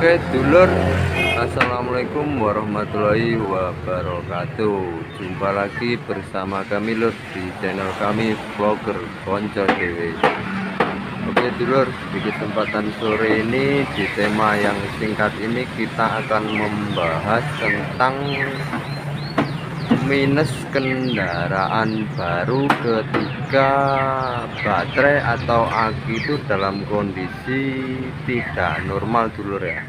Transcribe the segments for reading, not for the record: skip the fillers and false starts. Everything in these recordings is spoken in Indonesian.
Oke dulur, assalamualaikum warahmatullahi wabarakatuh. Jumpa lagi bersama kami lur di channel kami vlogger Konco Dewe. Oke dulur, di kesempatan sore ini di tema yang singkat ini kita akan membahas tentang minus kendaraan baru ketika baterai atau aki itu dalam kondisi tidak normal dulur ya.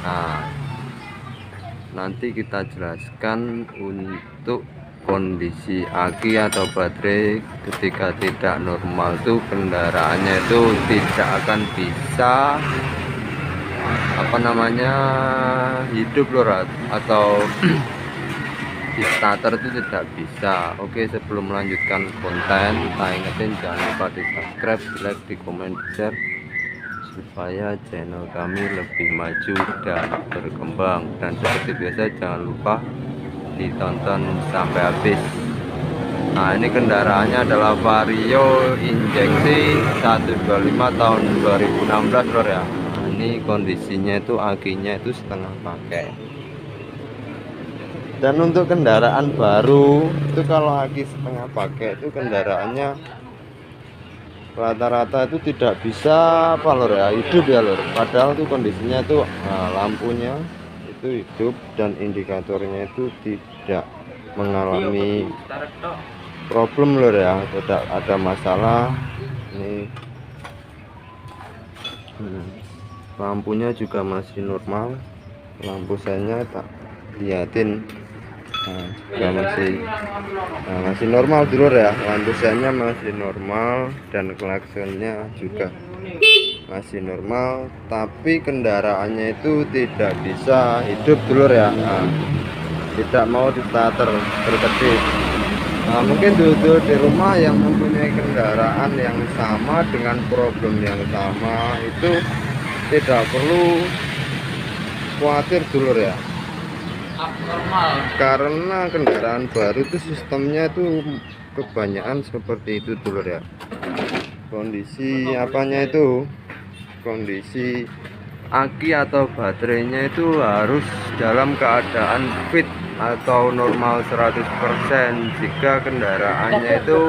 Nah, nanti kita jelaskan untuk kondisi aki atau baterai ketika tidak normal itu kendaraannya itu tidak akan bisa hidup lur, atau di starter itu tidak bisa. Oke, sebelum melanjutkan konten kita ingetin jangan lupa di subscribe, di like, di komen, di share supaya channel kami lebih maju dan berkembang, dan seperti biasa jangan lupa ditonton sampai habis. Nah, ini kendaraannya adalah Vario injeksi 125 tahun 2016 lor ya. Nah, ini kondisinya itu akinya itu setengah pakai. Dan untuk kendaraan baru itu kalau aki setengah pakai itu kendaraannya rata-rata itu tidak bisa hidup ya lor. Padahal itu kondisinya itu lampunya itu hidup dan indikatornya itu tidak mengalami problem lor ya, tidak ada masalah. Ini lampunya juga masih normal, lampu senya tak liatin juga masih normal dulu ya, lampu senya masih normal dan klaksonnya juga masih normal, tapi kendaraannya itu tidak bisa hidup dulu ya. Tidak mau di starter berkedip. Nah, mungkin dulu di rumah yang mempunyai kendaraan yang sama dengan problem yang sama itu tidak perlu khawatir dulu ya, karena kendaraan baru itu sistemnya itu kebanyakan seperti itu dulu ya. Kondisi kondisi aki atau baterainya itu harus dalam keadaan fit atau normal 100%. Jika kendaraannya itu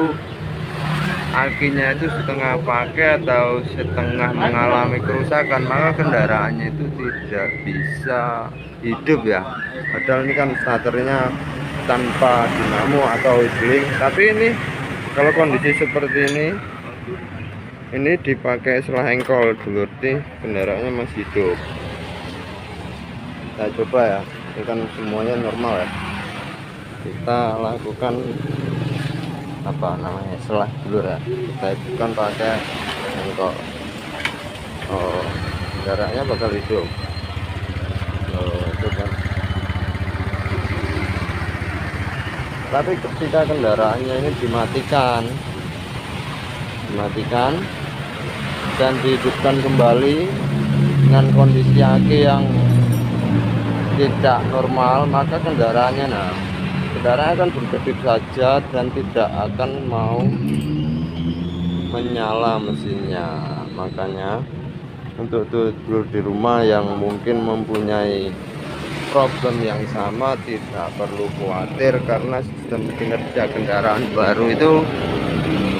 akinya itu setengah pakai atau setengah mengalami kerusakan, maka kendaraannya itu tidak bisa hidup ya. Padahal ini kan starternya tanpa dinamo atau idling, tapi ini kalau kondisi seperti ini dipakai setelah engkol dulu nih, kendaraannya masih hidup. Kita coba ya, ini kan semuanya normal ya. Kita lakukan selah dulu ya, kita bukan pakai engkol. Kendaraannya bakal hidup. Itu kan. Tapi ketika kendaraannya ini dimatikan dan dihidupkan kembali dengan kondisi aki yang tidak normal, maka kendaraannya akan berkedip saja dan tidak akan mau menyala mesinnya. Makanya untuk dulur di rumah yang mungkin mempunyai problem yang sama tidak perlu khawatir, karena sistem kinerja kendaraan baru itu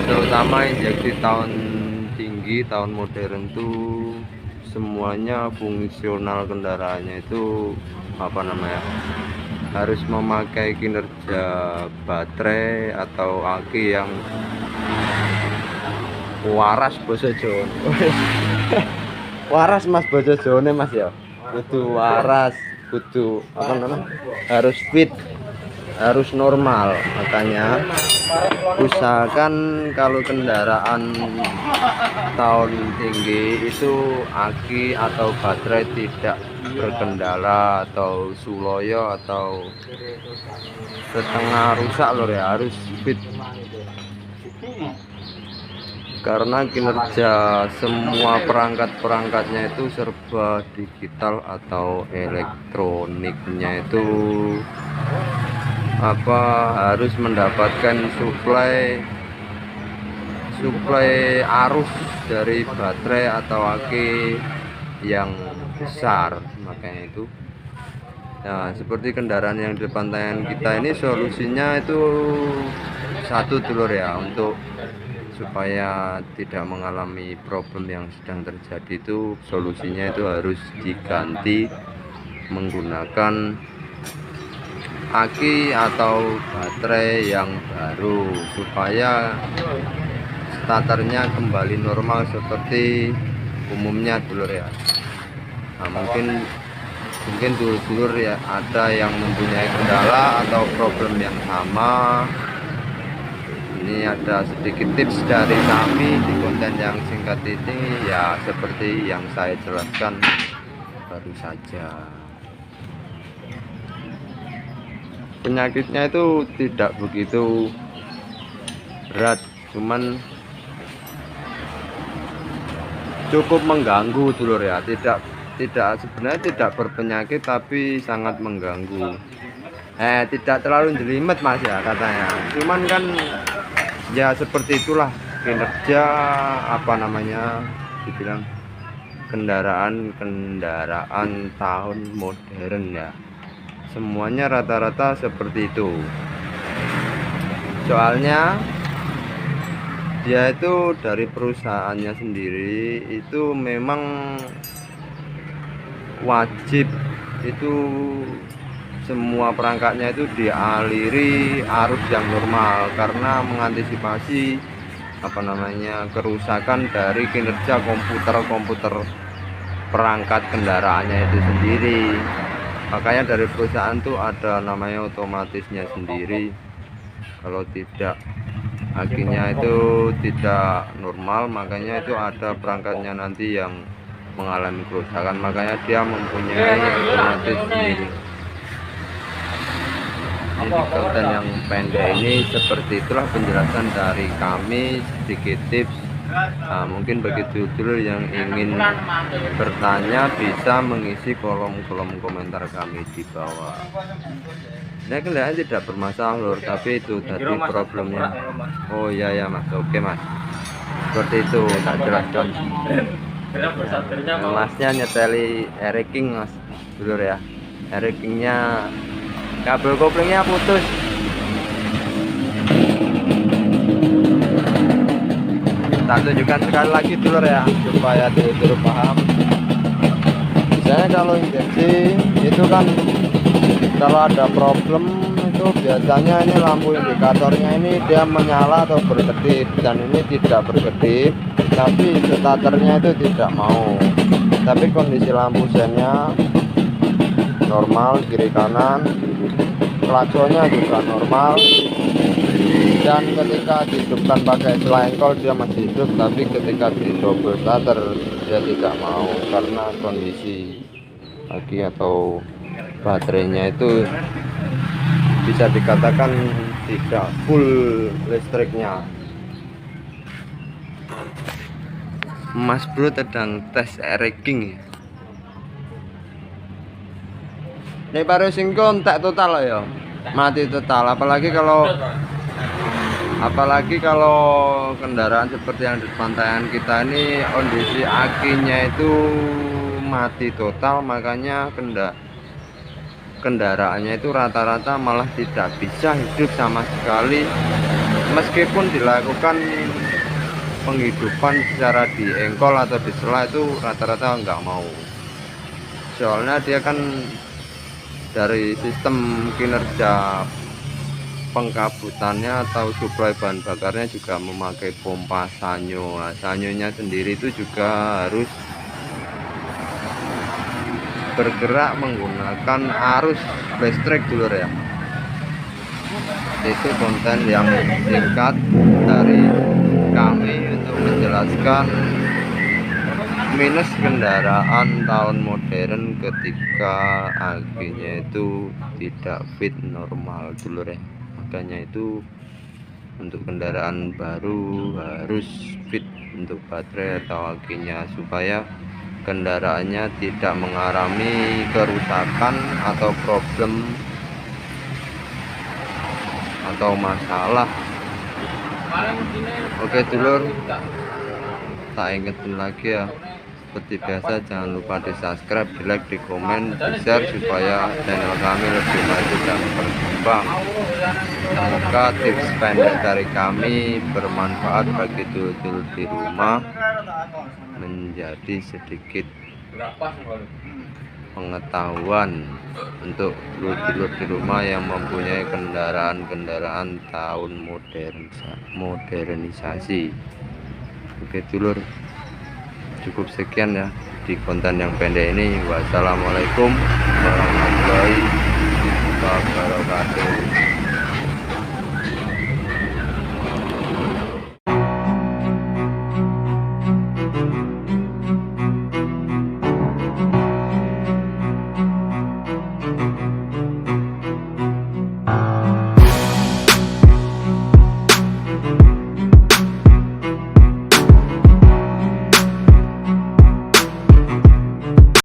terutama injeksi tahun tinggi, tahun modern itu semuanya fungsional kendaraannya itu harus memakai kinerja baterai atau aki yang waras basa Jawa. Waras mas basa Jawane mas ya. Kudu waras, kudu harus fit, harus normal. Makanya usahakan kalau kendaraan tahun tinggi itu aki atau baterai tidak berkendala atau suloyo atau setengah rusak lor ya, harus fit, karena kinerja semua perangkat-perangkatnya itu serba digital atau elektroniknya itu harus mendapatkan suplai arus dari baterai atau aki yang besar, makanya itu. Nah, seperti kendaraan yang di depan tayangan kita ini solusinya itu satu dulur ya, untuk supaya tidak mengalami problem yang sedang terjadi itu solusinya itu harus diganti menggunakan aki atau baterai yang baru supaya starternya kembali normal seperti umumnya dulur ya. Nah, mungkin dulur ya ada yang mempunyai kendala atau problem yang sama. Ini ada sedikit tips dari kami di konten yang singkat ini ya, seperti yang saya jelaskan baru saja. Penyakitnya itu tidak begitu berat, cuman cukup mengganggu dulur ya, sebenarnya tidak berpenyakit tapi sangat mengganggu. Tidak terlalu jelimet mas ya katanya, cuman kan ya seperti itulah kinerja dibilang kendaraan tahun modern ya, semuanya rata-rata seperti itu. Soalnya dia itu dari perusahaannya sendiri itu memang wajib itu semua perangkatnya itu dialiri arus yang normal karena mengantisipasi kerusakan dari kinerja komputer perangkat kendaraannya itu sendiri. Makanya dari perusahaan tuh ada namanya otomatisnya sendiri. Kalau tidak akinya itu tidak normal, makanya itu ada perangkatnya nanti yang mengalami kerusakan, makanya dia mempunyai otomatis sendiri. Di konten yang pendek ini seperti itulah penjelasan dari kami, sedikit tips. Nah, mungkin bagi dulur yang ingin bertanya bisa mengisi kolom komentar kami di bawah. Nah, kendaraan tidak bermasalah lur, tapi itu tadi problemnya. Oh iya ya mas, oke mas, seperti itu tak jelaskan. Masnya nyeteli King mas dulur ya, Kingnya kabel koplingnya putus. Kita tunjukkan sekali lagi dulur ya supaya dulur paham. Misalnya kalau injeksi itu kan kalau ada problem itu biasanya ini lampu indikatornya ini dia menyala atau berkedip, dan ini tidak berkedip tapi starternya itu tidak mau, tapi kondisi lampu sennya normal, kiri kanan klaksonnya juga normal, dan ketika dihidupkan pakai selengkol dia masih hidup, tapi ketika di double starter dia tidak mau karena kondisi aki atau baterainya itu bisa dikatakan tidak full listriknya. Mas bro sedang tes King ya. Ini baru singkon tak total ya, mati total. Apalagi kalau kendaraan seperti yang di pantayan kita ini kondisi akinya itu mati total, makanya kendaraannya itu rata-rata malah tidak bisa hidup sama sekali, meskipun dilakukan penghidupan secara diengkol atau disela itu rata-rata nggak mau. Soalnya dia kan dari sistem kinerja pengkabutannya atau suplai bahan bakarnya juga memakai pompa sanyo. Nah, sanyonya sendiri itu juga harus bergerak menggunakan arus listrik dulur ya. Itu konten yang singkat dari kami untuk menjelaskan minus kendaraan tahun modern ketika akinya itu tidak fit normal dulur ya. Makanya itu untuk kendaraan baru harus fit untuk baterai atau akinya supaya kendaraannya tidak mengalami kerusakan atau problem atau masalah. Oke dulur, tak ingetin lagi ya, seperti biasa jangan lupa di subscribe, di like, di komen, di share supaya channel kami lebih maju dan berkembang. Semoga tips pendek dari kami bermanfaat bagi dulur-dulur di rumah, menjadi sedikit pengetahuan untuk dulur-dulur di rumah yang mempunyai kendaraan-kendaraan tahun modernisasi. Oke dulur, cukup sekian ya di konten yang pendek ini. Wassalamualaikum warahmatullahi wabarakatuh.